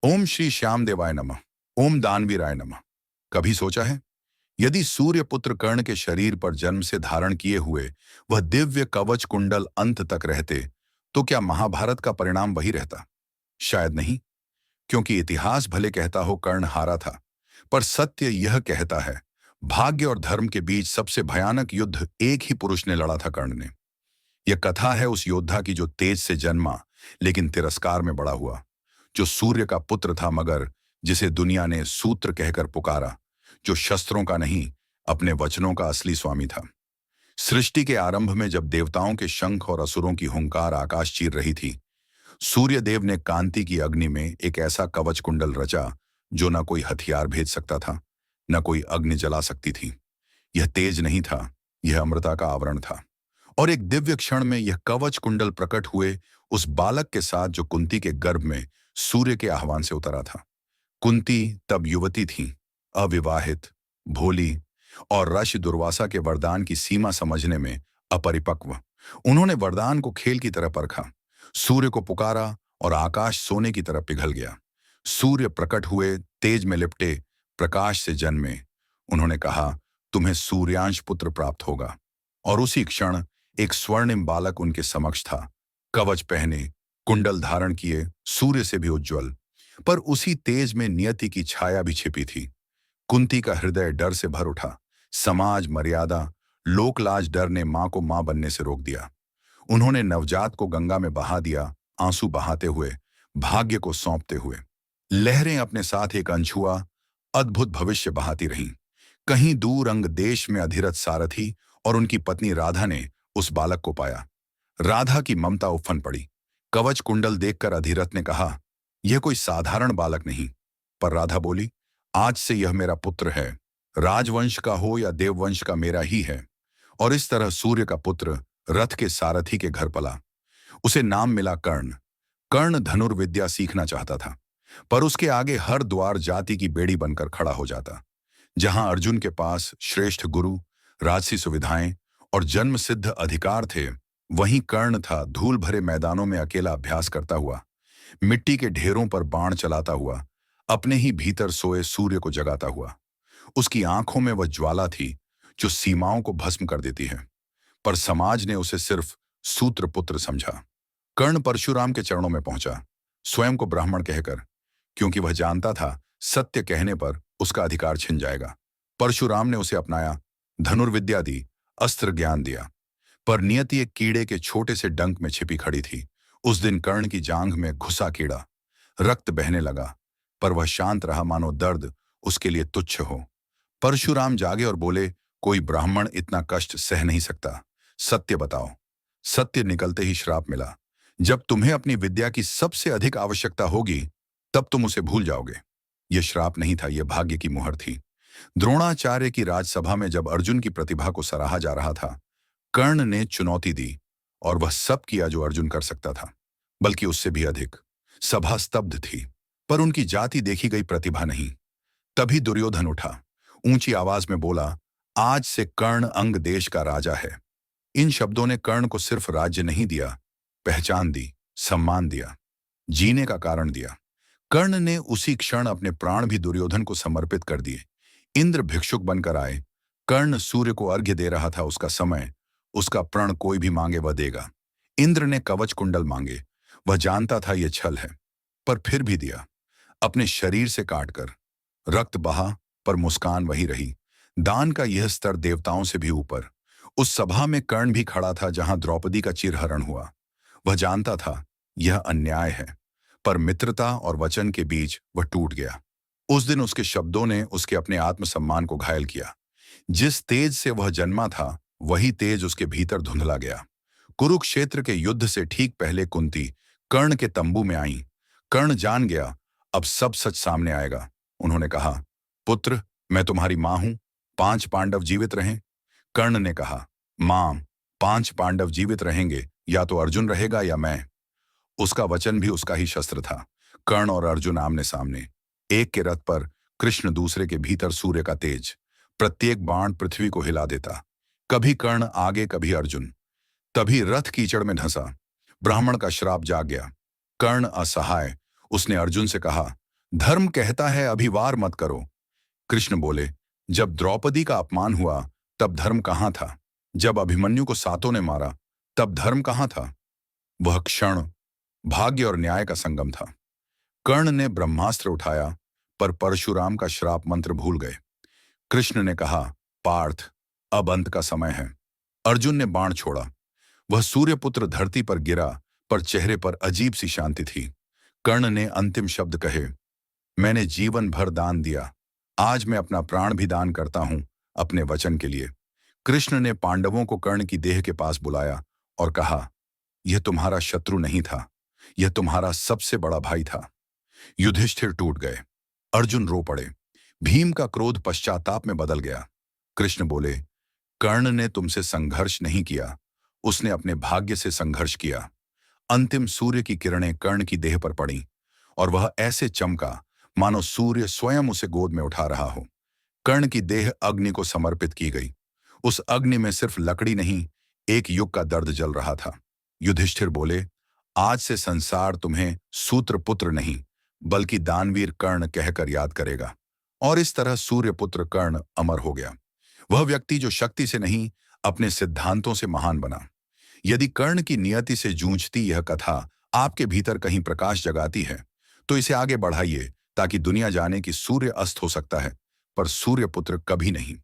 ओम श्री श्याम देवाय नमः। ओम दानवीराय नमः। कभी सोचा है, यदि सूर्य पुत्र कर्ण के शरीर पर जन्म से धारण किए हुए वह दिव्य कवच कुंडल अंत तक रहते, तो क्या महाभारत का परिणाम वही रहता? शायद नहीं, क्योंकि इतिहास भले कहता हो कर्ण हारा था, पर सत्य यह कहता है भाग्य और धर्म के बीच सबसे भयानक युद्ध एक ही पुरुष ने लड़ा था, कर्ण ने। यह कथा है उस योद्धा की जो तेज से जन्मा लेकिन तिरस्कार में बड़ा हुआ, जो सूर्य का पुत्र था मगर जिसे दुनिया ने सूत्र कहकर पुकारा, जो शस्त्रों का नहीं अपने वचनों का असली स्वामी था। सृष्टि के आरंभ में जब देवताओं के शंख और असुरों की हुंकार आकाश चीर रही थी, सूर्य देव ने कांति की अग्नि में एक ऐसा कवच कुंडल रचा जो न कोई हथियार भेज सकता था, न कोई अग्नि जला सकती थी। यह तेज नहीं था, यह अमृता का आवरण था। और एक दिव्य क्षण में यह कवच कुंडल प्रकट हुए उस बालक के साथ जो कुंती के गर्भ में सूर्य के आह्वान से उतरा था। कुंती तब युवती थी, अविवाहित, भोली और ऋषि दुर्वासा के वरदान की सीमा समझने में अपरिपक्व। उन्होंने वरदान को खेल की तरह परखा, सूर्य को पुकारा और आकाश सोने की तरह पिघल गया। सूर्य प्रकट हुए, तेज में लिपटे, प्रकाश से जन्मे। उन्होंने कहा, तुम्हें सूर्यांश पुत्र प्राप्त होगा। और उसी क्षण एक स्वर्णिम बालक उनके समक्ष था, कवच पहने, कुंडल धारण किए, सूर्य से भी उज्ज्वल। पर उसी तेज में नियति की छाया भी छिपी थी। कुंती का हृदय डर से भर उठा। समाज, मर्यादा, लोकलाज डर ने मां को मां बनने से रोक दिया। उन्होंने नवजात को गंगा में बहा दिया, आंसू बहाते हुए, भाग्य को सौंपते हुए। लहरें अपने साथ एक अनछुआ अद्भुत भविष्य बहाती रहीं। कहीं दूर अंग देश में अधिरथ सारथी और उनकी पत्नी राधा ने उस बालक को पाया। राधा की ममता उफन पड़ी। कवच कुंडल देखकर अधिरथ ने कहा, यह कोई साधारण बालक नहीं। पर राधा बोली, आज से यह मेरा पुत्र है, राजवंश का हो या देववंश का, मेरा ही है। और इस तरह सूर्य का पुत्र रथ के सारथी के घर पला। उसे नाम मिला कर्ण। कर्ण धनुर्विद्या सीखना चाहता था, पर उसके आगे हर द्वार जाति की बेड़ी बनकर खड़ा हो जाता। जहां अर्जुन के पास श्रेष्ठ गुरु, राजसी सुविधाएं और जन्म सिद्ध अधिकार थे, वहीं कर्ण था धूल भरे मैदानों में अकेला अभ्यास करता हुआ, मिट्टी के ढेरों पर बाण चलाता हुआ, अपने ही भीतर सोए सूर्य को जगाता हुआ। उसकी आंखों में वह ज्वाला थी जो सीमाओं को भस्म कर देती है, पर समाज ने उसे सिर्फ सूत्र पुत्र समझा। कर्ण परशुराम के चरणों में पहुंचा, स्वयं को ब्राह्मण कहकर, क्योंकि वह जानता था सत्य कहने पर उसका अधिकार छिन जाएगा। परशुराम ने उसे अपनाया, धनुर्विद्या दी, अस्त्र ज्ञान दिया। पर नियति एक कीड़े के छोटे से डंक में छिपी खड़ी थी। उस दिन कर्ण की जांघ में घुसा कीड़ा, रक्त बहने लगा, पर वह शांत रहा मानो दर्द उसके लिए तुच्छ हो। परशुराम जागे और बोले, कोई ब्राह्मण इतना कष्ट सह नहीं सकता, सत्य बताओ। सत्य निकलते ही श्राप मिला, जब तुम्हें अपनी विद्या की सबसे अधिक आवश्यकता होगी तब तुम उसे भूल जाओगे। यह श्राप नहीं था, यह भाग्य की मुहर थी। द्रोणाचार्य की राजसभा में जब अर्जुन की प्रतिभा को सराहा जा रहा था, कर्ण ने चुनौती दी और वह सब किया जो अर्जुन कर सकता था, बल्कि उससे भी अधिक। सभा स्तब्ध थी, पर उनकी जाति देखी गई प्रतिभा नहीं। तभी दुर्योधन उठा, ऊंची आवाज में बोला, आज से कर्ण अंग देश का राजा है। इन शब्दों ने कर्ण को सिर्फ राज्य नहीं दिया, पहचान दी, सम्मान दिया, जीने का कारण दिया। कर्ण ने उसी क्षण अपने प्राण भी दुर्योधन को समर्पित कर दिए। इंद्र भिक्षुक बनकर आए। कर्ण सूर्य को अर्घ्य दे रहा था, उसका समय, उसका प्रण कोई भी मांगे वह देगा। इंद्र ने कवच कुंडल मांगे, वह जानता था यह छल है, पर फिर भी दिया, अपने शरीर से काटकर। रक्त बहा, पर मुस्कान वही रही। दान का यह स्तर देवताओं से भी ऊपर। उस सभा में कर्ण भी खड़ा था जहां द्रौपदी का चिरहरण हुआ। वह जानता था यह अन्याय है, पर मित्रता और वचन के बीच वह टूट गया। उस दिन उसके शब्दों ने उसके अपने आत्मसम्मान को घायल किया। जिस तेज से वह जन्मा था, वही तेज उसके भीतर धुंधला गया। कुरुक्षेत्र के युद्ध से ठीक पहले कुंती कर्ण के तंबू में आई। कर्ण जान गया, अब सब सच सामने आएगा। उन्होंने कहा, पुत्र, मैं तुम्हारी मां हूं, 5 पांडव जीवित रहें। कर्ण ने कहा, मां, 5 पांडव जीवित रहेंगे, या तो अर्जुन रहेगा या मैं। उसका वचन भी उसका ही शस्त्र था। कर्ण और अर्जुन आमने सामने, एक के रथ पर कृष्ण, दूसरे के भीतर सूर्य का तेज। प्रत्येक बाण पृथ्वी को हिला देता, कभी कर्ण आगे कभी अर्जुन। तभी रथ कीचड़ में धंसा। ब्राह्मण का श्राप जाग गया। कर्ण असहाय, उसने अर्जुन से कहा, धर्म कहता है अभी वार मत करो। कृष्ण बोले, जब द्रौपदी का अपमान हुआ तब धर्म कहाँ था? जब अभिमन्यु को सातों ने मारा तब धर्म कहाँ था? वह क्षण भाग्य और न्याय का संगम था। कर्ण ने ब्रह्मास्त्र उठाया, पर परशुराम का श्राप मंत्र भूल गए। कृष्ण ने कहा, पार्थ, अब अंत का समय है। अर्जुन ने बाण छोड़ा। वह सूर्यपुत्र धरती पर गिरा, पर चेहरे पर अजीब सी शांति थी। कर्ण ने अंतिम शब्द कहे, मैंने जीवन भर दान दिया, आज मैं अपना प्राण भी दान करता हूं अपने वचन के लिए। कृष्ण ने पांडवों को कर्ण की देह के पास बुलाया और कहा, यह तुम्हारा शत्रु नहीं था, यह तुम्हारा सबसे बड़ा भाई था। युधिष्ठिर टूट गए। अर्जुन रो पड़े। भीम का क्रोध पश्चाताप में बदल गया। कृष्ण बोले, कर्ण ने तुमसे संघर्ष नहीं किया, उसने अपने भाग्य से संघर्ष किया। अंतिम सूर्य की किरणें कर्ण की देह पर पड़ी और वह ऐसे चमका मानो सूर्य स्वयं उसे गोद में उठा रहा हो। कर्ण की देह अग्नि को समर्पित की गई। उस अग्नि में सिर्फ लकड़ी नहीं, एक युग का दर्द जल रहा था। युधिष्ठिर बोले, आज से संसार तुम्हें सूत्रपुत्र नहीं बल्कि दानवीर कर्ण कहकर याद करेगा। और इस तरह सूर्यपुत्र कर्ण अमर हो गया। वह व्यक्ति जो शक्ति से नहीं, अपने सिद्धांतों से महान बना। यदि कर्ण की नियति से जूझती यह कथा आपके भीतर कहीं प्रकाश जगाती है, तो इसे आगे बढ़ाइए ताकि दुनिया जाने कि सूर्य अस्त हो सकता है, पर सूर्यपुत्र कभी नहीं।